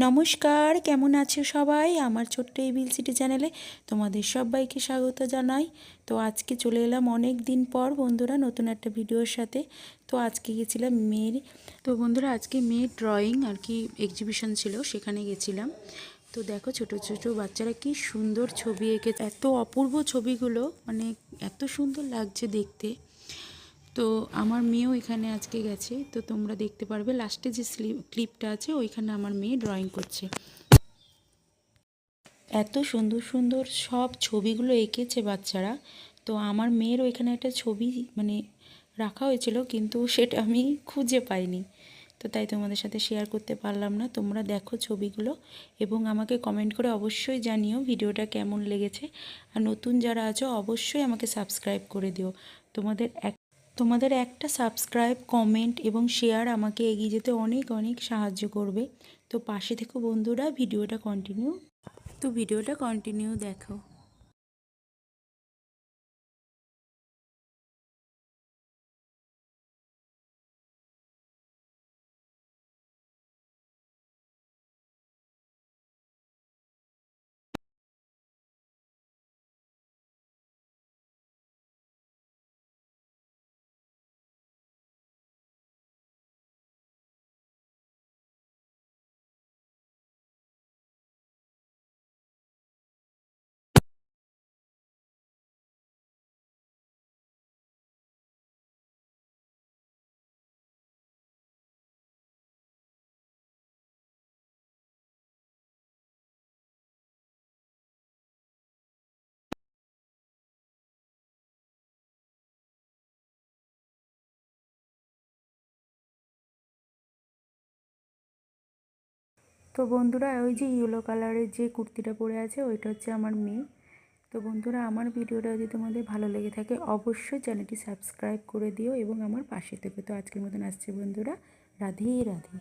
নমস্কার, কেমন আছো সবাই? আমার ছোট্ট এবিল সিটি চ্যানেলে তোমাদের সবাইকে স্বাগত জানাই। তো আজকে চলে এলাম অনেক দিন পর বন্ধুরা নতুন একটা ভিডিওর সাথে। তো আজকে গেছিলাম মেয়ের, তো বন্ধুরা আজকে মেয়ের ড্রয়িং আর কি এক্সিবিশন ছিল, সেখানে গেছিলাম। তো দেখো ছোট ছোট বাচ্চারা কি সুন্দর ছবি এঁকে, এত অপূর্ব ছবিগুলো, মানে এত সুন্দর লাগছে দেখতে। তো আমার মেয়েও এখানে আজকে গেছে, তো তোমরা দেখতে পারবে লাস্টে যে ক্লিপটা আছে ওইখানে আমার মেয়ে ড্রয়িং করছে। এত সুন্দর সুন্দর সব ছবিগুলো এঁকেছে বাচ্চারা। তো আমার মেয়ের ওইখানে একটা ছবি মানে রাখা হয়েছিল, কিন্তু সেটা আমি খুঁজে পাইনি, তো তাই তোমাদের সাথে শেয়ার করতে পারলাম না। তোমরা দেখো ছবিগুলো এবং আমাকে কমেন্ট করে অবশ্যই জানিও ভিডিওটা কেমন লেগেছে। আর নতুন যারা আছো অবশ্যই আমাকে সাবস্ক্রাইব করে দিও। তোমাদের একটা সাবস্ক্রাইব, কমেন্ট এবং শেয়ার আমাকে এগিয়ে যেতে অনেক অনেক সাহায্য করবে। তো পাশে থেকো বন্ধুরা, ভিডিওটা কন্টিনিউ দেখো। তো বন্ধুরা ওই যে ইয়েলো কালারের যে কুর্তিটা পরে আছে ওইটা হচ্ছে আমার মেয়ে। তো বন্ধুরা আমার ভিডিওটা যদি তোমাদের ভালো লেগে থাকে অবশ্যই চ্যানেলটি সাবস্ক্রাইব করে দিও এবং আমার পাশে থেকো। তো আজকের মতন আসছে বন্ধুরা, রাধে রাধে।